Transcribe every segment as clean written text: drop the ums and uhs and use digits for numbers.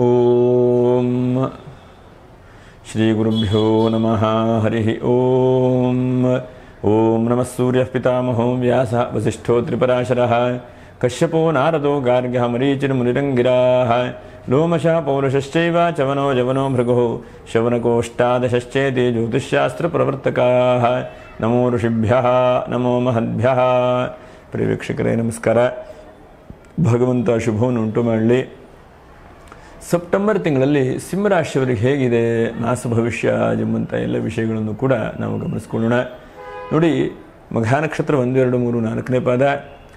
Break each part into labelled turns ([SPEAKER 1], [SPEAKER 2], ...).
[SPEAKER 1] ಓಂ ಶ್ರೀ ಗುರುಭ್ಯೋ ನಮಃ ಹರಿ ಓಂ. ಓಂ ನಮಃ ಸೂರ್ಯಃ ಪಿತಾಮಹೋ ವ್ಯಾಸಃ ವಸಿಷ್ಠೋ ತ್ರಿಪರಾಶರಃ ಕಶ್ಯಪೋ ನಾರದೋ ಗಾರ್ಗ್ಯಃ ಮರೀಚಿರ್ಮುನಿರಂಗಿರಾಃ ಲೋಮಶಃ ಪೌರುಷಶ್ಚೈವ ಚವನೋ ಜವನೋ ಭೃಗುಃ ಶವನಕೋಷ್ಟಾದಶಶ್ಚೇತಿ ಜ್ಯೋತಿಷ್ಶಾಸ್ತ್ರಪ್ರವರ್ತಕಾಃ. ನಮೋ ಋಷಿಭ್ಯಃ ನಮೋ ಮಹದ್ಭ್ಯಃ. ಪ್ರಿಯ ವೀಕ್ಷಕರೇ ನಮಸ್ಕಾರ. ಭಗವಂತ ಶುಭವನ್ನು ಉಂಟು ಮಾಡಲಿ. ಸೆಪ್ಟೆಂಬರ್ ತಿಂಗಳಲ್ಲಿ ಸಿಂಹರಾಶಿಯವರಿಗೆ ಹೇಗಿದೆ ಮಾಸ ಭವಿಷ್ಯ ಎಂಬಂಥ ಎಲ್ಲ ವಿಷಯಗಳನ್ನು ಕೂಡ ನಾವು ಗಮನಿಸ್ಕೊಳ್ಳೋಣ. ನೋಡಿ, ಮಘ ನಕ್ಷತ್ರ 1, 2, 3, 4ನೇ ಪಾದ,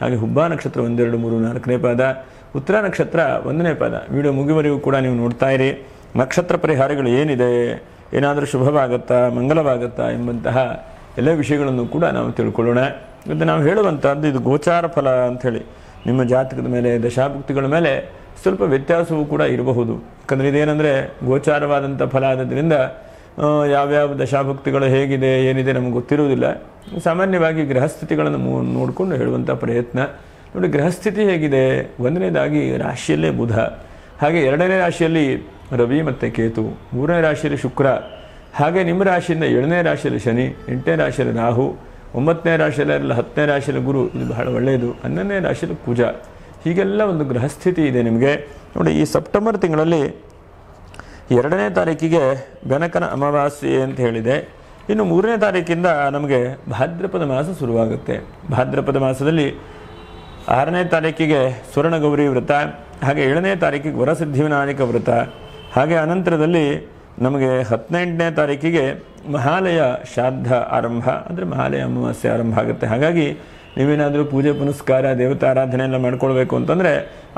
[SPEAKER 1] ಹಾಗೆ ಹುಬ್ಬ ನಕ್ಷತ್ರ 1, 2, 3, 4ನೇ ಪಾದ, ಉತ್ತರ ನಕ್ಷತ್ರ 1ನೇ ಪಾದ. ವಿಡಿಯೋ ಮುಗಿವರೆಗೂ ಕೂಡ ನೀವು ನೋಡ್ತಾ ಇರಿ. ನಕ್ಷತ್ರ ಪರಿಹಾರಗಳು ಏನಿದೆ, ಏನಾದರೂ ಶುಭವಾಗುತ್ತಾ ಮಂಗಲವಾಗುತ್ತಾ ಎಂಬಂತಹ ಎಲ್ಲ ವಿಷಯಗಳನ್ನು ಕೂಡ ನಾವು ತಿಳ್ಕೊಳ್ಳೋಣ. ಮತ್ತು ನಾವು ಹೇಳುವಂಥದ್ದು ಇದು ಗೋಚಾರ ಫಲ ಅಂಥೇಳಿ. ನಿಮ್ಮ ಜಾತಕದ ಮೇಲೆ ದಶಾಭುಕ್ತಿಗಳ ಮೇಲೆ ಸ್ವಲ್ಪ ವ್ಯತ್ಯಾಸವೂ ಕೂಡ ಇರಬಹುದು. ಯಾಕಂದರೆ ಇದೇನೆಂದರೆ ಗೋಚಾರವಾದಂಥ ಫಲ ಆದದ್ರಿಂದ ಯಾವ್ಯಾವ ದಶಾಭುಕ್ತಿಗಳು ಹೇಗಿದೆ ಏನಿದೆ ನಮಗೆ ಗೊತ್ತಿರುವುದಿಲ್ಲ. ಸಾಮಾನ್ಯವಾಗಿ ಗ್ರಹಸ್ಥಿತಿಗಳನ್ನು ನೋಡಿಕೊಂಡು ಹೇಳುವಂಥ ಪ್ರಯತ್ನ. ನೋಡಿ, ಗ್ರಹಸ್ಥಿತಿ ಹೇಗಿದೆ. 1ನೇದಾಗಿ ರಾಶಿಯಲ್ಲೇ ಬುಧ, ಹಾಗೆ 2ನೇ ರಾಶಿಯಲ್ಲಿ ರವಿ ಮತ್ತು ಕೇತು, 3ನೇ ರಾಶಿಯಲ್ಲಿ ಶುಕ್ರ, ಹಾಗೆ ನಿಮ್ಮ ರಾಶಿಯಿಂದ 7ನೇ ರಾಶಿಯಲ್ಲಿ ಶನಿ, 8ನೇ ರಾಶಿಯಲ್ಲಿ ರಾಹು, 9ನೇ ರಾಶಿಯಲ್ಲ 10ನೇ ರಾಶಿಯಲ್ಲಿ ಗುರು, ಇದು ಬಹಳ ಒಳ್ಳೆಯದು. 11ನೇ ರಾಶಿಯಲ್ಲಿ ಕುಜ. ಹೀಗೆಲ್ಲ ಒಂದು ಗ್ರಹಸ್ಥಿತಿ ಇದೆ ನಿಮಗೆ. ನೋಡಿ, ಈ ಸೆಪ್ಟೆಂಬರ್ ತಿಂಗಳಲ್ಲಿ 2ನೇ ತಾರೀಕಿಗೆ ಬೆನಕನ ಅಮಾವಾಸ್ಯೆ ಅಂತ ಹೇಳಿದೆ. ಇನ್ನು 3ನೇ ತಾರೀಕಿಂದ ನಮಗೆ ಭಾದ್ರಪದ ಮಾಸ ಶುರುವಾಗುತ್ತೆ. ಭಾದ್ರಪದ ಮಾಸದಲ್ಲಿ 6ನೇ ತಾರೀಕಿಗೆ ಸ್ವರ್ಣಗೌರಿ ವ್ರತ, ಹಾಗೆ 7ನೇ ತಾರೀಕಿಗೆ ವರಸಿದ್ಧಿವಿನಾಯಕ ವ್ರತ, ಹಾಗೆ ಅನಂತರದಲ್ಲಿ ನಮಗೆ 18ನೇ ತಾರೀಕಿಗೆ ಮಹಾಲಯ ಶ್ರಾದ್ದ ಆರಂಭ, ಅಂದರೆ ಮಹಾಲಯ ಅಮಾವಾಸ್ಯೆ ಆರಂಭ ಆಗುತ್ತೆ. ಹಾಗಾಗಿ ನೀವೇನಾದರೂ ಪೂಜೆ ಪುನಸ್ಕಾರ ದೇವತಾರಾಧನೆ ಎಲ್ಲ ಮಾಡ್ಕೊಳ್ಬೇಕು ಅಂತಂದರೆ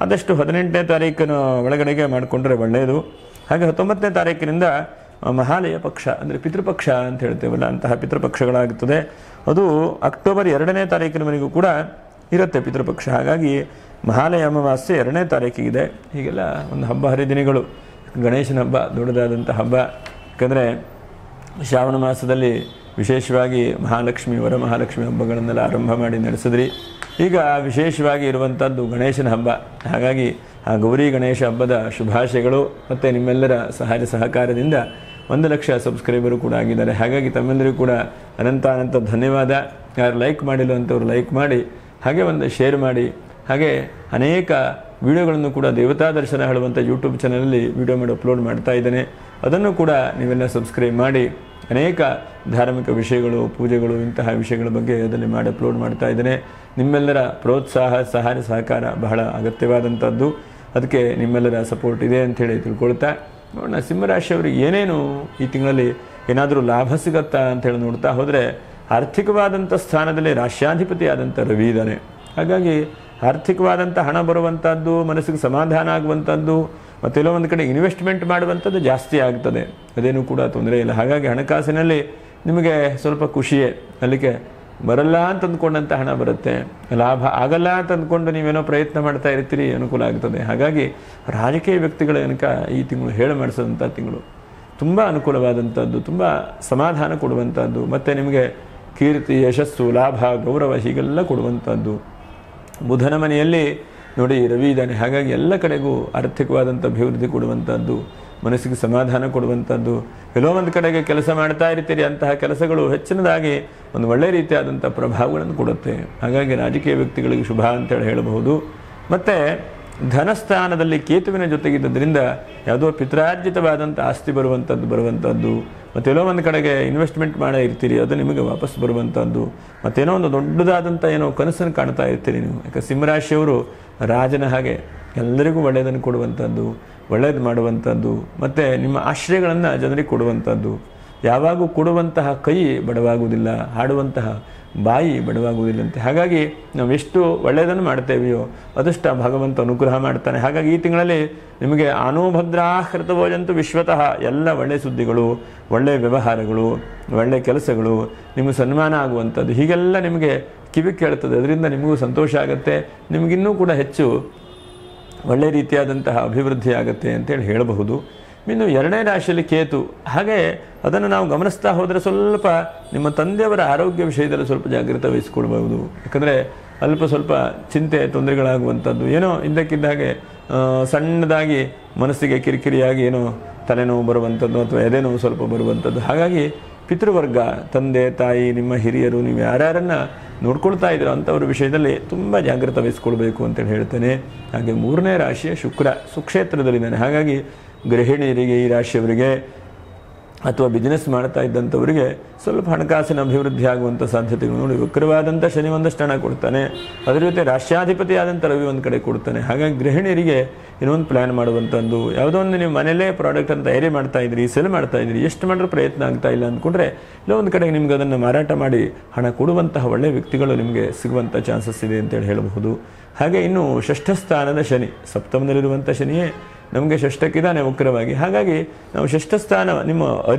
[SPEAKER 1] ಆದಷ್ಟು 18ನೇ ತಾರೀಕಿನ ಒಳಗಡೆಗೆ ಮಾಡಿಕೊಂಡ್ರೆ ಒಳ್ಳೆಯದು. ಹಾಗೆ 19ನೇ ತಾರೀಕಿನಿಂದ ಮಹಾಲಯ ಪಕ್ಷ, ಅಂದರೆ ಪಿತೃಪಕ್ಷ ಅಂತ ಹೇಳ್ತೇವಲ್ಲ, ಅಂತಹ ಪಿತೃಪಕ್ಷಗಳಾಗುತ್ತದೆ. ಅದು ಅಕ್ಟೋಬರ್ 2ನೇ ತಾರೀಕಿನವರೆಗೂ ಕೂಡ ಇರುತ್ತೆ ಪಿತೃಪಕ್ಷ. ಹಾಗಾಗಿ ಮಹಾಲಯ ಅಮಾವಾಸ್ಯೆ 2ನೇ ತಾರೀಕಿಗಿದೆ. ಹೀಗೆಲ್ಲ ಒಂದು ಹಬ್ಬ ಹರಿದಿನಗಳು. ಗಣೇಶನ ಹಬ್ಬ ದೊಡ್ಡದಾದಂಥ ಹಬ್ಬ. ಯಾಕಂದರೆ ಶ್ರಾವಣ ಮಾಸದಲ್ಲಿ ವಿಶೇಷವಾಗಿ ಮಹಾಲಕ್ಷ್ಮಿ ವರಮಹಾಲಕ್ಷ್ಮಿ ಹಬ್ಬಗಳನ್ನೆಲ್ಲ ಆರಂಭ ಮಾಡಿ ನಡೆಸಿದ್ರಿ. ಈಗ ವಿಶೇಷವಾಗಿ ಇರುವಂಥದ್ದು ಗಣೇಶನ ಹಬ್ಬ. ಹಾಗಾಗಿ ಆ ಗೌರಿ ಗಣೇಶ ಹಬ್ಬದ ಶುಭಾಶಯಗಳು. ಮತ್ತು ನಿಮ್ಮೆಲ್ಲರ ಸಹಾಯ ಸಹಕಾರದಿಂದ 1 ಲಕ್ಷ ಸಬ್ಸ್ಕ್ರೈಬರು ಕೂಡ ಆಗಿದ್ದಾರೆ. ಹಾಗಾಗಿ ತಮ್ಮೆಲ್ಲರಿಗೂ ಕೂಡ ಅನಂತ ಧನ್ಯವಾದ. ಯಾರು ಲೈಕ್ ಮಾಡಿಲ್ಲ ಅಂತವ್ರು ಲೈಕ್ ಮಾಡಿ, ಹಾಗೆ ಒಂದು ಶೇರ್ ಮಾಡಿ. ಹಾಗೆ ಅನೇಕ ವಿಡಿಯೋಗಳನ್ನು ಕೂಡ ದೇವತಾ ದರ್ಶನ ಹೇಳುವಂಥ ಯೂಟ್ಯೂಬ್ ಚಾನಲಲ್ಲಿ ವಿಡಿಯೋ ಮಾಡಿ ಅಪ್ಲೋಡ್ ಮಾಡ್ತಾ ಇದ್ದೇನೆ. ಅದನ್ನು ಕೂಡ ನೀವೆಲ್ಲ ಸಬ್ಸ್ಕ್ರೈಬ್ ಮಾಡಿ. ಅನೇಕ ಧಾರ್ಮಿಕ ವಿಷಯಗಳು, ಪೂಜೆಗಳು, ಇಂತಹ ವಿಷಯಗಳ ಬಗ್ಗೆ ಅದರಲ್ಲಿ ಮಾಡಿ ಅಪ್ಲೋಡ್ ಮಾಡ್ತಾ ಇದ್ದೇನೆ. ನಿಮ್ಮೆಲ್ಲರ ಪ್ರೋತ್ಸಾಹ ಸಹಾಯ ಸಹಕಾರ ಬಹಳ ಅಗತ್ಯವಾದಂಥದ್ದು. ಅದಕ್ಕೆ ನಿಮ್ಮೆಲ್ಲರ ಸಪೋರ್ಟ್ ಇದೆ ಅಂಥೇಳಿ ತಿಳ್ಕೊಳ್ತಾ ನೋಡೋಣ, ಸಿಂಹರಾಶಿಯವರಿಗೆ ಏನೇನು ಈ ತಿಂಗಳಲ್ಲಿ ಏನಾದರೂ ಲಾಭ ಸಿಗತ್ತಾ ಅಂಥೇಳಿ ನೋಡ್ತಾ ಹೋದರೆ, ಆರ್ಥಿಕವಾದಂಥ ಸ್ಥಾನದಲ್ಲಿ ರಾಶ್ಯಾಧಿಪತಿ ಆದಂಥ ರವಿ ಇದ್ದಾನೆ. ಹಾಗಾಗಿ ಆರ್ಥಿಕವಾದಂಥ ಹಣ ಬರುವಂಥದ್ದು, ಮನಸ್ಸಿಗೆ ಸಮಾಧಾನ ಆಗುವಂಥದ್ದು, ಮತ್ತೆಲ್ಲೋ ಒಂದು ಕಡೆ ಇನ್ವೆಸ್ಟ್ಮೆಂಟ್ ಮಾಡುವಂಥದ್ದು ಜಾಸ್ತಿ ಆಗ್ತದೆ. ಅದೇನೂ ಕೂಡ ತೊಂದರೆ ಇಲ್ಲ. ಹಾಗಾಗಿ ಹಣಕಾಸಿನಲ್ಲಿ ನಿಮಗೆ ಸ್ವಲ್ಪ ಖುಷಿಯೇ. ಅಲ್ಲಿಗೆ ಬರಲ್ಲ ಅಂತ ಅಂದ್ಕೊಂಡಂಥ ಹಣ ಬರುತ್ತೆ, ಲಾಭ ಆಗಲ್ಲ ಅಂತ ಅಂದ್ಕೊಂಡು ನೀವೇನೋ ಪ್ರಯತ್ನ ಮಾಡ್ತಾ ಇರ್ತೀರಿ, ಅನುಕೂಲ ಆಗ್ತದೆ. ಹಾಗಾಗಿ ರಾಜಕೀಯ ವ್ಯಕ್ತಿಗಳ ತನಕ ಈ ತಿಂಗಳು ಹೇಳಿ ಮಾಡಿಸೋದಂಥ ತಿಂಗಳು. ತುಂಬ ಅನುಕೂಲವಾದಂಥದ್ದು, ತುಂಬ ಸಮಾಧಾನ ಕೊಡುವಂಥದ್ದು, ಮತ್ತು ನಿಮಗೆ ಕೀರ್ತಿ, ಯಶಸ್ಸು, ಲಾಭ, ಗೌರವ ಹೀಗೆಲ್ಲ ಕೊಡುವಂಥದ್ದು. ಬುಧನ ಮನೆಯಲ್ಲಿ ನೋಡಿ ರವಿ ಇದ್ದಾನೆ. ಹಾಗಾಗಿ ಎಲ್ಲ ಕಡೆಗೂ ಆರ್ಥಿಕವಾದಂಥ ಅಭಿವೃದ್ಧಿ ಕೊಡುವಂಥದ್ದು, ಮನಸ್ಸಿಗೆ ಸಮಾಧಾನ ಕೊಡುವಂಥದ್ದು. ಎಲ್ಲೋ ಒಂದು ಕಡೆಗೆ ಕೆಲಸ ಮಾಡ್ತಾ ಇರ್ತೀರಿ, ಅಂತಹ ಕೆಲಸಗಳು ಹೆಚ್ಚಿನದಾಗಿ ಒಂದು ಒಳ್ಳೆಯ ರೀತಿಯಾದಂಥ ಪ್ರಭಾವಗಳನ್ನು ಕೊಡುತ್ತೆ. ಹಾಗಾಗಿ ರಾಜಕೀಯ ವ್ಯಕ್ತಿಗಳಿಗೆ ಶುಭ ಅಂತೇಳಿ ಹೇಳಬಹುದು. ಮತ್ತು ಧನಸ್ಥಾನದಲ್ಲಿ ಕೇತುವಿನ ಜೊತೆಗಿದ್ದರಿಂದ ಯಾವುದೋ ಪಿತ್ರಾರ್ಜಿತವಾದಂಥ ಆಸ್ತಿ ಬರುವಂಥದ್ದು, ಮತ್ತೆಲ್ಲೋ ಒಂದು ಕಡೆಗೆ ಇನ್ವೆಸ್ಟ್ಮೆಂಟ್ ಮಾಡೇ ಇರ್ತೀರಿ, ಅದು ನಿಮಗೆ ವಾಪಸ್ ಬರುವಂಥದ್ದು. ಮತ್ತೇನೋ ಒಂದು ದೊಡ್ಡದಾದಂಥ ಏನೋ ಕನಸನ್ನು ಕಾಣ್ತಾ ಇರ್ತೀರಿ ನೀವು. ಯಾಕೆ ಸಿಂಹರಾಶಿಯವರು ರಾಜನ ಹಾಗೆ ಎಲ್ಲರಿಗೂ ಒಳ್ಳೆಯದನ್ನು ಕೊಡುವಂಥದ್ದು, ಒಳ್ಳೆಯದು ಮಾಡುವಂಥದ್ದು, ಮತ್ತು ನಿಮ್ಮ ಆಶ್ರಯಗಳನ್ನು ಜನರಿಗೆ ಕೊಡುವಂಥದ್ದು. ಯಾವಾಗೂ ಕೊಡುವಂತಹ ಕೈ ಬಡವಾಗುವುದಿಲ್ಲ, ಹಾಡುವಂತಹ ಬಾಯಿ ಬಡವಾಗುವುದಿಲ್ಲಂತೆ. ಹಾಗಾಗಿ ನಾವು ಎಷ್ಟು ಒಳ್ಳೆಯದನ್ನು ಮಾಡ್ತೇವೆಯೋ ಅದಷ್ಟು ಭಗವಂತ ಅನುಗ್ರಹ ಮಾಡ್ತಾನೆ. ಹಾಗಾಗಿ ಈ ತಿಂಗಳಲ್ಲಿ ನಿಮಗೆ ಆನೋಭದ್ರಾಹೃತವೋಜಂತು ವಿಶ್ವತಃ ಎಲ್ಲ ಒಳ್ಳೆಯ ಸುದ್ದಿಗಳು, ಒಳ್ಳೆಯ ವ್ಯವಹಾರಗಳು, ಒಳ್ಳೆಯ ಕೆಲಸಗಳು, ನಿಮಗೆ ಸನ್ಮಾನ ಆಗುವಂಥದ್ದು ಹೀಗೆಲ್ಲ ನಿಮಗೆ ಕಿವಿ ಕೇಳ್ತದೆ. ಅದರಿಂದ ನಿಮಗೂ ಸಂತೋಷ ಆಗುತ್ತೆ. ನಿಮಗಿನ್ನೂ ಕೂಡ ಹೆಚ್ಚು ಒಳ್ಳೆಯ ರೀತಿಯಾದಂತಹ ಅಭಿವೃದ್ಧಿ ಆಗುತ್ತೆ ಅಂತೇಳಿ ಹೇಳಬಹುದು. ಇನ್ನು 2ನೇ ರಾಶಿಯಲ್ಲಿ ಕೇತು. ಹಾಗೆ ಅದನ್ನು ನಾವು ಗಮನಿಸ್ತಾ ಹೋದರೆ ಸ್ವಲ್ಪ ನಿಮ್ಮ ತಂದೆಯವರ ಆರೋಗ್ಯ ವಿಷಯದಲ್ಲಿ ಸ್ವಲ್ಪ ಜಾಗ್ರತೆ ವಹಿಸಿಕೊಳ್ಬಹುದು. ಯಾಕಂದರೆ ಅಲ್ಪ ಸ್ವಲ್ಪ ಚಿಂತೆ ತೊಂದರೆಗಳಾಗುವಂಥದ್ದು, ಏನೋ ಇದ್ದಕ್ಕಿದ್ದ ಹಾಗೆ ಸಣ್ಣದಾಗಿ ಮನಸ್ಸಿಗೆ ಕಿರಿಕಿರಿಯಾಗಿ ಏನೋ ತಲೆನೋವು ಬರುವಂಥದ್ದು ಅಥವಾ ಎದೆನೋವು ಸ್ವಲ್ಪ ಬರುವಂಥದ್ದು. ಹಾಗಾಗಿ ಪಿತೃವರ್ಗ, ತಂದೆ ತಾಯಿ, ನಿಮ್ಮ ಹಿರಿಯರು, ನೀವು ಯಾರ್ಯಾರನ್ನು ನೋಡ್ಕೊಳ್ತಾ ಇದ್ದೀರೋ ಅಂಥವ್ರ ವಿಷಯದಲ್ಲಿ ತುಂಬ ಜಾಗೃತ ವಹಿಸ್ಕೊಳ್ಬೇಕು ಅಂತೇಳಿ ಹೇಳ್ತೇನೆ. ಹಾಗೆ 3ನೇ ರಾಶಿಯ ಶುಕ್ರ ಸುಕ್ಷೇತ್ರದಲ್ಲಿದ್ದಾನೆ. ಹಾಗಾಗಿ ಗೃಹಿಣಿಯರಿಗೆ, ಈ ರಾಶಿಯವರಿಗೆ ಅಥವಾ ಬಿಸ್ನೆಸ್ ಮಾಡ್ತಾ ಇದ್ದಂಥವರಿಗೆ ಸ್ವಲ್ಪ ಹಣಕಾಸಿನ ಅಭಿವೃದ್ಧಿ ಆಗುವಂಥ ಸಾಧ್ಯತೆಗಳು ನೋಡಿ. ವಕ್ರವಾದಂಥ ಶನಿ ಒಂದಷ್ಟು ಹಣ ಕೊಡ್ತಾನೆ, ಅದರ ಜೊತೆ ರಾಷ್ಟ್ರಾಧಿಪತಿ ಆದಂಥ ರವಿ ಒಂದು ಕಡೆ ಕೊಡ್ತಾನೆ. ಹಾಗಾಗಿ ಗೃಹಿಣಿಯರಿಗೆ ಇನ್ನೊಂದು ಪ್ಲ್ಯಾನ್ ಮಾಡುವಂಥದ್ದು, ಯಾವುದೋ ಒಂದು ನೀವು ಮನೆಯಲ್ಲೇ ಪ್ರಾಡಕ್ಟನ್ನು ತಯಾರಿ ಮಾಡ್ತಾ ಇದ್ರಿ, ಸೆಲ್ ಮಾಡ್ತಾ ಇದ್ರಿ, ಎಷ್ಟು ಮಾಡಿದ್ರೂ ಪ್ರಯತ್ನ ಆಗ್ತಾ ಇಲ್ಲ ಅಂದ್ಕೊಂಡ್ರೆ ಇಲ್ಲ ಒಂದು ಕಡೆಗೆ ನಿಮ್ಗೆ ಅದನ್ನು ಮಾರಾಟ ಮಾಡಿ ಹಣ ಕೊಡುವಂತಹ ಒಳ್ಳೆಯ ವ್ಯಕ್ತಿಗಳು ನಿಮಗೆ ಸಿಗುವಂಥ ಚಾನ್ಸಸ್ ಇದೆ ಅಂತೇಳಿ ಹೇಳಬಹುದು. ಹಾಗೆ ಇನ್ನು ಷಷ್ಠ ಸ್ಥಾನದ ಶನಿ, ಸಪ್ತಮದಲ್ಲಿರುವಂಥ ಶನಿಯೇ ನಮಗೆ ಷಷ್ಠಕ್ಕಿದ್ದಾನೆ ವಕ್ರವಾಗಿ. ಹಾಗಾಗಿ ನಾವು ಷಷ್ಠ ಸ್ಥಾನ, ನಿಮ್ಮ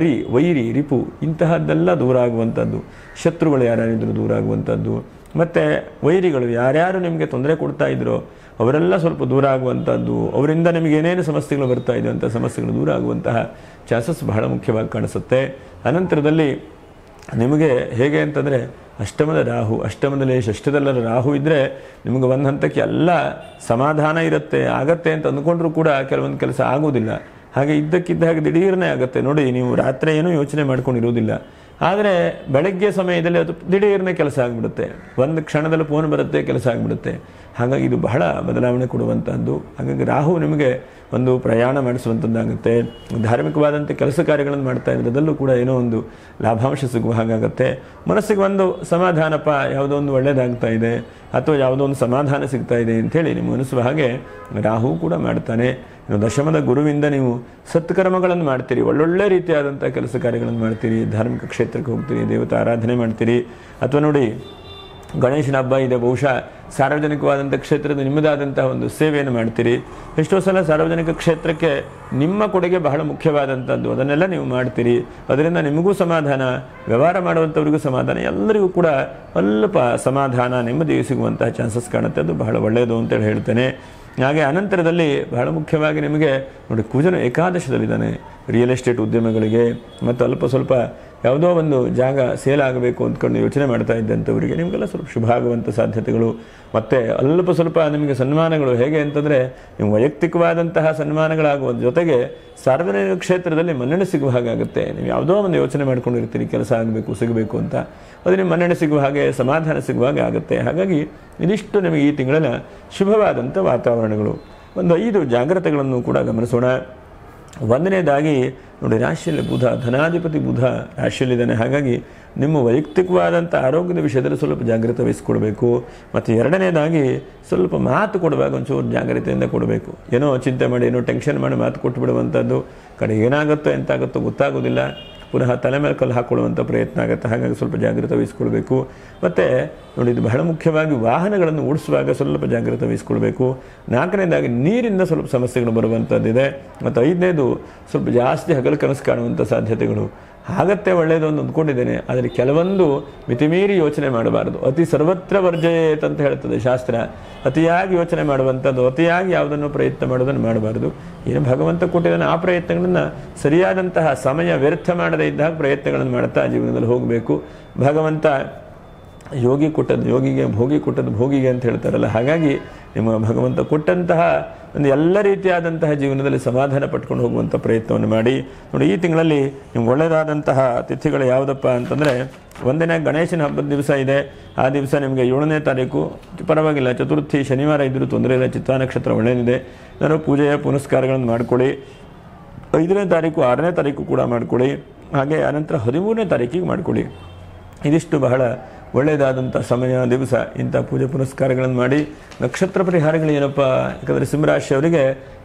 [SPEAKER 1] ವೈರಿ, ರಿಪು ಇಂತಹದ್ದೆಲ್ಲ ದೂರ ಆಗುವಂಥದ್ದು, ಶತ್ರುಗಳು ಯಾರ್ಯಾರಿದ್ರು ದೂರ ಆಗುವಂಥದ್ದು, ಮತ್ತು ವೈರಿಗಳು ಯಾರ್ಯಾರು ನಿಮಗೆ ತೊಂದರೆ ಕೊಡ್ತಾ ಇದ್ರೋ ಅವರೆಲ್ಲ ಸ್ವಲ್ಪ ದೂರ ಆಗುವಂಥದ್ದು, ಅವರಿಂದ ನಿಮಗೆ ಏನೇನು ಸಮಸ್ಯೆಗಳು ಬರ್ತಾ ಇದೆ ಅಂತ ಸಮಸ್ಯೆಗಳು ದೂರ ಆಗುವಂತಹ ಚಾನ್ಸಸ್ ಬಹಳ ಮುಖ್ಯವಾಗಿ ಕಾಣಿಸುತ್ತೆ. ಅನಂತರದಲ್ಲಿ ನಿಮಗೆ ಹೇಗೆ ಅಂತಂದರೆ ಅಷ್ಟಮದ ರಾಹು, ಅಷ್ಟಮದಲ್ಲಿ ಷಷ್ಠದಲ್ಲರ ರಾಹು ಇದ್ದರೆ ನಿಮಗೆ ಒಂದು ಹಂತಕ್ಕೆ ಎಲ್ಲ ಸಮಾಧಾನ ಇರುತ್ತೆ, ಆಗತ್ತೆ ಅಂತ ಅಂದ್ಕೊಂಡ್ರೂ ಕೂಡ ಕೆಲವೊಂದು ಕೆಲಸ ಆಗೋದಿಲ್ಲ. ಹಾಗೆ ಇದ್ದಕ್ಕಿದ್ದ ಹಾಗೆ ದಿಢೀರನೇ ಆಗುತ್ತೆ ನೋಡಿ. ನೀವು ರಾತ್ರಿ ಏನೂ ಯೋಚನೆ ಮಾಡ್ಕೊಂಡಿರೋದಿಲ್ಲ, ಆದರೆ ಬೆಳಗ್ಗೆ ಸಮಯದಲ್ಲಿ ಅದು ದಿಢೀರನೇ ಕೆಲಸ ಆಗಿಬಿಡುತ್ತೆ, ಒಂದು ಕ್ಷಣದಲ್ಲಿ ಫೋನ್ ಬರುತ್ತೆ, ಕೆಲಸ ಆಗಿಬಿಡುತ್ತೆ. ಹಾಗಾಗಿ ಇದು ಬಹಳ ಬದಲಾವಣೆ ಕೊಡುವಂಥದ್ದು. ಹಾಗಾಗಿ ರಾಹು ನಿಮಗೆ ಒಂದು ಪ್ರಯಾಣ ಮಾಡಿಸುವಂಥದ್ದಾಗುತ್ತೆ. ಧಾರ್ಮಿಕವಾದಂಥ ಕೆಲಸ ಕಾರ್ಯಗಳನ್ನು ಮಾಡ್ತಾ ಇದ್ರೆ ಅದರಲ್ಲೂ ಕೂಡ ಏನೋ ಒಂದು ಲಾಭಾಂಶ ಸಿಗುವ ಹಾಗಾಗುತ್ತೆ. ಮನಸ್ಸಿಗೆ ಒಂದು ಸಮಾಧಾನಪ್ಪ, ಯಾವುದೋ ಒಂದು ಒಳ್ಳೆಯದಾಗ್ತಾ ಇದೆ ಅಥವಾ ಯಾವುದೋ ಒಂದು ಸಮಾಧಾನ ಸಿಗ್ತಾ ಇದೆ ಅಂಥೇಳಿ ನಿಮ್ಮ ಅನಿಸುವ ಹಾಗೆ ರಾಹು ಕೂಡ ಮಾಡ್ತಾನೆ. ಇನ್ನು ದಶಮದ ಗುರುವಿಂದ ನೀವು ಸತ್ಕರ್ಮಗಳನ್ನು ಮಾಡ್ತೀರಿ, ಒಳ್ಳೊಳ್ಳೆ ರೀತಿಯಾದಂಥ ಕೆಲಸ ಕಾರ್ಯಗಳನ್ನು ಮಾಡ್ತೀರಿ, ಧಾರ್ಮಿಕ ಕ್ಷೇತ್ರಕ್ಕೆ ಹೋಗ್ತೀರಿ, ದೇವತಾ ಆರಾಧನೆ ಮಾಡ್ತೀರಿ. ಅಥವಾ ನೋಡಿ ಗಣೇಶನ ಹಬ್ಬ ಇದೆ, ಬಹುಶಃ ಸಾರ್ವಜನಿಕವಾದಂಥ ಕ್ಷೇತ್ರದ ನಿಮ್ಮದಾದಂತಹ ಒಂದು ಸೇವೆಯನ್ನು ಮಾಡ್ತೀರಿ. ಎಷ್ಟೋ ಸಲ ಸಾರ್ವಜನಿಕ ಕ್ಷೇತ್ರಕ್ಕೆ ನಿಮ್ಮ ಕೊಡುಗೆ ಬಹಳ ಮುಖ್ಯವಾದಂಥದ್ದು, ಅದನ್ನೆಲ್ಲ ನೀವು ಮಾಡ್ತೀರಿ. ಅದರಿಂದ ನಿಮಗೂ ಸಮಾಧಾನ, ವ್ಯವಹಾರ ಮಾಡುವಂಥವ್ರಿಗೂ ಸಮಾಧಾನ, ಎಲ್ಲರಿಗೂ ಕೂಡ ಸ್ವಲ್ಪ ಸಮಾಧಾನ, ನೆಮ್ಮದಿ ಸಿಗುವಂತಹ ಚಾನ್ಸಸ್ ಕಾಣುತ್ತೆ. ಅದು ಬಹಳ ಒಳ್ಳೆಯದು ಅಂತೇಳಿ ಹೇಳ್ತೇನೆ. ಹಾಗೆ ಅನಂತರದಲ್ಲಿ ಬಹಳ ಮುಖ್ಯವಾಗಿ ನಿಮಗೆ ನೋಡಿ ಕುಜನು ಏಕಾದಶದಲ್ಲಿದ್ದಾನೆ. ರಿಯಲ್ ಎಸ್ಟೇಟ್ ಉದ್ಯಮಗಳಿಗೆ ಮತ್ತು ಅಲ್ಪ ಸ್ವಲ್ಪ ಯಾವುದೋ ಒಂದು ಜಾಗ ಸೇಲ್ ಆಗಬೇಕು ಅಂದ್ಕೊಂಡು ಯೋಚನೆ ಮಾಡ್ತಾ ಇದ್ದಂಥವರಿಗೆ ನಿಮಗೆಲ್ಲ ಸ್ವಲ್ಪ ಶುಭ ಆಗುವಂಥ ಸಾಧ್ಯತೆಗಳು, ಮತ್ತು ಅಲ್ಪ ಸ್ವಲ್ಪ ನಿಮಗೆ ಸನ್ಮಾನಗಳು. ಹೇಗೆ ಅಂತಂದರೆ ನಿಮ್ಮ ವೈಯಕ್ತಿಕವಾದಂತಹ ಸನ್ಮಾನಗಳಾಗುವ ಜೊತೆಗೆ ಸಾರ್ವಜನಿಕ ಕ್ಷೇತ್ರದಲ್ಲಿ ಮನ್ನಣೆ ಸಿಗುವ ಹಾಗಾಗುತ್ತೆ. ನೀವು ಯಾವುದೋ ಒಂದು ಯೋಚನೆ ಮಾಡ್ಕೊಂಡಿರ್ತೀರಿ, ಕೆಲಸ ಆಗಬೇಕು, ಸಿಗಬೇಕು ಅಂತ, ಅದು ನಿಮ್ಮ ಮನ್ನಣೆ ಸಿಗುವ ಹಾಗೆ, ಸಮಾಧಾನ ಸಿಗುವ ಹಾಗೆ ಆಗುತ್ತೆ. ಹಾಗಾಗಿ ಇದಿಷ್ಟು ನಿಮಗೆ ಈ ತಿಂಗಳ ಶುಭವಾದಂಥ ವಾತಾವರಣಗಳು. ಒಂದು 5 ಜಾಗ್ರತೆಗಳನ್ನು ಕೂಡ ಗಮನಿಸೋಣ. ಒಂದನೇದಾಗಿ ನೋಡಿ, ರಾಶಿಯಲ್ಲಿ ಬುಧ, ಧನಾಧಿಪತಿ ಬುಧ ರಾಶಿಯಲ್ಲಿದ್ದಾನೆ. ಹಾಗಾಗಿ ನಿಮ್ಮ ವೈಯಕ್ತಿಕವಾದಂಥ ಆರೋಗ್ಯದ ವಿಷಯದಲ್ಲಿ ಸ್ವಲ್ಪ ಜಾಗ್ರತೆ ವಹಿಸ್ಕೊಳ್ಬೇಕು. ಮತ್ತು ಎರಡನೇದಾಗಿ ಸ್ವಲ್ಪ ಮಾತು ಕೊಡುವಾಗ ಒಂಚೂರು ಜಾಗ್ರತೆಯಿಂದ ಕೊಡಬೇಕು. ಏನೋ ಚಿಂತೆ ಮಾಡಿ, ಏನೋ ಟೆನ್ಷನ್ ಮಾಡಿ ಮಾತು ಕೊಟ್ಟು ಬಿಡುವಂಥದ್ದು, ಕಡೆ ಏನಾಗುತ್ತೋ ಎಂತಾಗುತ್ತೋ ಗೊತ್ತಾಗೋದಿಲ್ಲ, ಪುನಃ ತಲೆ ಮೇಲೆ ಕಲ್ಲು ಹಾಕ್ಕೊಳ್ಳುವಂಥ ಪ್ರಯತ್ನ ಆಗುತ್ತೆ. ಹಾಗಾಗಿ ಸ್ವಲ್ಪ ಜಾಗ್ರತೆ ವಹಿಸ್ಕೊಳ್ಬೇಕು. ಮತ್ತು ನೋಡಿ, ಇದು ಬಹಳ ಮುಖ್ಯವಾಗಿ ವಾಹನಗಳನ್ನು ಓಡಿಸುವಾಗ ಸ್ವಲ್ಪ ಜಾಗ್ರತೆ ವಹಿಸ್ಕೊಳ್ಬೇಕು. 4ನೇದಾಗಿ ನೀರಿಂದ ಸ್ವಲ್ಪ ಸಮಸ್ಯೆಗಳು ಬರುವಂಥದ್ದಿದೆ. ಮತ್ತು 5ನೇದು ಸ್ವಲ್ಪ ಜಾಸ್ತಿ ಹಗಲು ಕನಸು ಕಾಣುವಂಥ ಸಾಧ್ಯತೆಗಳು ಆಗತ್ತೆ. ಒಳ್ಳೆಯದು ಅಂತ ಅಂದ್ಕೊಂಡಿದ್ದೇನೆ, ಆದರೆ ಕೆಲವೊಂದು ಮಿತಿಮೀರಿ ಯೋಚನೆ ಮಾಡಬಾರ್ದು. ಅತಿ ಸರ್ವತ್ರ ವರ್ಜಯೇತ್ ಅಂತ ಹೇಳ್ತದೆ ಶಾಸ್ತ್ರ. ಅತಿಯಾಗಿ ಯೋಚನೆ ಮಾಡುವಂಥದ್ದು, ಅತಿಯಾಗಿ ಯಾವುದನ್ನು ಪ್ರಯತ್ನ ಮಾಡೋದನ್ನು ಮಾಡಬಾರ್ದು. ಏನು ಭಗವಂತ ಕೊಟ್ಟಿದ್ದಾನೆ ಆ ಪ್ರಯತ್ನಗಳನ್ನು ಸರಿಯಾದಂತಹ ಸಮಯ ವ್ಯರ್ಥ ಮಾಡದೇ ಇದ್ದಾಗ ಪ್ರಯತ್ನಗಳನ್ನು ಮಾಡ್ತಾ ಜೀವನದಲ್ಲಿ ಹೋಗಬೇಕು. ಭಗವಂತ ಯೋಗಿ ಕೊಟ್ಟದ್ದು ಯೋಗಿಗೆ, ಭೋಗಿ ಕೊಟ್ಟದ್ದು ಭೋಗಿಗೆ ಅಂತ ಹೇಳ್ತಾರಲ್ಲ, ಹಾಗಾಗಿ ನಿಮ್ಮ ಭಗವಂತ ಕೊಟ್ಟಂತಹ ಒಂದು ಎಲ್ಲ ರೀತಿಯಾದಂತಹ ಜೀವನದಲ್ಲಿ ಸಮಾಧಾನ ಪಟ್ಕೊಂಡು ಹೋಗುವಂಥ ಪ್ರಯತ್ನವನ್ನು ಮಾಡಿ. ನೋಡಿ, ಈ ತಿಂಗಳಲ್ಲಿ ನಿಮ್ಗೆ ಒಳ್ಳೆಯದಾದಂತಹ ತಿಥಿಗಳು ಯಾವುದಪ್ಪ ಅಂತಂದರೆ, ಒಂದಿನ ಗಣೇಶನ ಹಬ್ಬದ ದಿವಸ ಇದೆ. ಆ ದಿವಸ ನಿಮಗೆ 7ನೇ ತಾರೀಕು ಪರವಾಗಿಲ್ಲ, ಚತುರ್ಥಿ ಶನಿವಾರ ಇದ್ದರೂ ತೊಂದರೆ ಇಲ್ಲ, ಚಿತ್ತಾ ನಕ್ಷತ್ರ ಒಳ್ಳೆಯದಿದೆ. ನಾನು ಪೂಜೆಯ ಪುನಸ್ಕಾರಗಳನ್ನು ಮಾಡಿಕೊಳ್ಳಿ. 5ನೇ ತಾರೀಕು 6ನೇ ತಾರೀಕು ಕೂಡ ಮಾಡಿಕೊಳ್ಳಿ. ಹಾಗೆ ಅನಂತರ 13ನೇ ತಾರೀಕಿಗೆ ಮಾಡಿಕೊಳ್ಳಿ. ಇದಿಷ್ಟು ಬಹಳ ಒಳ್ಳೆಯದಾದಂಥ ಸಮಯ, ದಿವಸ. ಇಂಥ ಪೂಜೆ ಪುನಸ್ಕಾರಗಳನ್ನು ಮಾಡಿ. ನಕ್ಷತ್ರ ಪರಿಹಾರಗಳು ಏನಪ್ಪ, ಯಾಕಂದರೆ ಸಿಂಹರಾಶಿಯವರಿಗೆ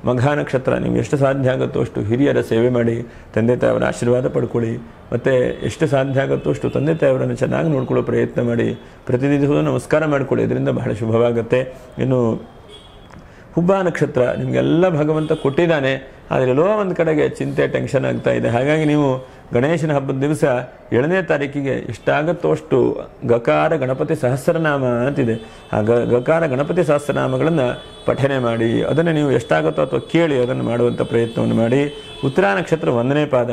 [SPEAKER 1] ಮಘ ನಕ್ಷತ್ರ. ನೀವು ಎಷ್ಟು ಸಾಧ್ಯ ಆಗುತ್ತೋ ಅಷ್ಟು ಹಿರಿಯರ ಸೇವೆ ಮಾಡಿ, ತಂದೆ ತಾಯವರ ಆಶೀರ್ವಾದ ಪಡ್ಕೊಳ್ಳಿ. ಮತ್ತು ಎಷ್ಟು ಸಾಧ್ಯ ಆಗುತ್ತೋ ಅಷ್ಟು ತಂದೆ ತಾಯವರನ್ನು ಚೆನ್ನಾಗಿ ನೋಡ್ಕೊಳ್ಳೋ ಪ್ರಯತ್ನ ಮಾಡಿ. ಪ್ರತಿನಿತ್ಯವೂ ನಮಸ್ಕಾರ ಮಾಡಿಕೊಳ್ಳಿ, ಇದರಿಂದ ಬಹಳ ಶುಭವಾಗುತ್ತೆ. ಇನ್ನು ಹುಬ್ಬ ನಕ್ಷತ್ರ, ನಿಮಗೆಲ್ಲ ಭಗವಂತ ಕೊಟ್ಟಿದ್ದಾನೆ, ಆದರೆ ಎಲ್ಲೋ ಒಂದು ಕಡೆಗೆ ಚಿಂತೆ, ಟೆನ್ಷನ್ ಆಗ್ತಾ ಇದೆ. ಹಾಗಾಗಿ ನೀವು ಗಣೇಶನ ಹಬ್ಬದ ದಿವಸ 7ನೇ ತಾರೀಕಿಗೆ ಎಷ್ಟಾಗುತ್ತೋ ಅಷ್ಟು ಗಕಾರ ಗಣಪತಿ ಸಹಸ್ರನಾಮ ಅಂತಿದೆ. ಆ ಗಕಾರ ಗಣಪತಿ ಸಹಸ್ರನಾಮಗಳನ್ನು ಪಠನೆ ಮಾಡಿ, ಅದನ್ನು ನೀವು ಎಷ್ಟಾಗುತ್ತೋ ಅಥವಾ ಕೇಳಿ ಅದನ್ನು ಮಾಡುವಂಥ ಪ್ರಯತ್ನವನ್ನು ಮಾಡಿ. ಉತ್ತರ ನಕ್ಷತ್ರ 1ನೇ ಪಾದ,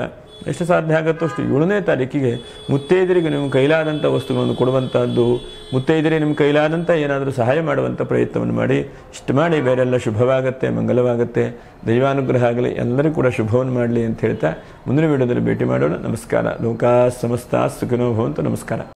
[SPEAKER 1] ಎಷ್ಟು ಸಾಧ್ಯ ಆಗುತ್ತೋ ಅಷ್ಟು 7ನೇ ತಾರೀಕಿಗೆ ಮುತ್ತೈದರಿಗೆ ನಿಮ್ಮ ಕೈಲಾದಂಥ ವಸ್ತುಗಳನ್ನು ಕೊಡುವಂಥದ್ದು, ಮುತ್ತೈದರಿಗೆ ನಿಮ್ಮ ಕೈಲಾದಂಥ ಏನಾದರೂ ಸಹಾಯ ಮಾಡುವಂಥ ಪ್ರಯತ್ನವನ್ನು ಮಾಡಿ. ಇಷ್ಟು ಮಾಡಿ ಬೇರೆಲ್ಲ ಶುಭವಾಗುತ್ತೆ, ಮಂಗಲವಾಗುತ್ತೆ, ದೈವಾನುಗ್ರಹ ಆಗಲಿ, ಎಲ್ಲರೂ ಕೂಡ ಶುಭವನ್ನು ಮಾಡಲಿ ಅಂತ ಹೇಳ್ತಾ ಮುಂದಿನ ವಿಡಿಯೋದಲ್ಲಿ ಭೇಟಿ ಮಾಡೋಣ. ನಮಸ್ಕಾರ. ಲೋಕಾ ಸಮಸ್ತ ಸುಖಿನೋ ಭವಂತು. ನಮಸ್ಕಾರ.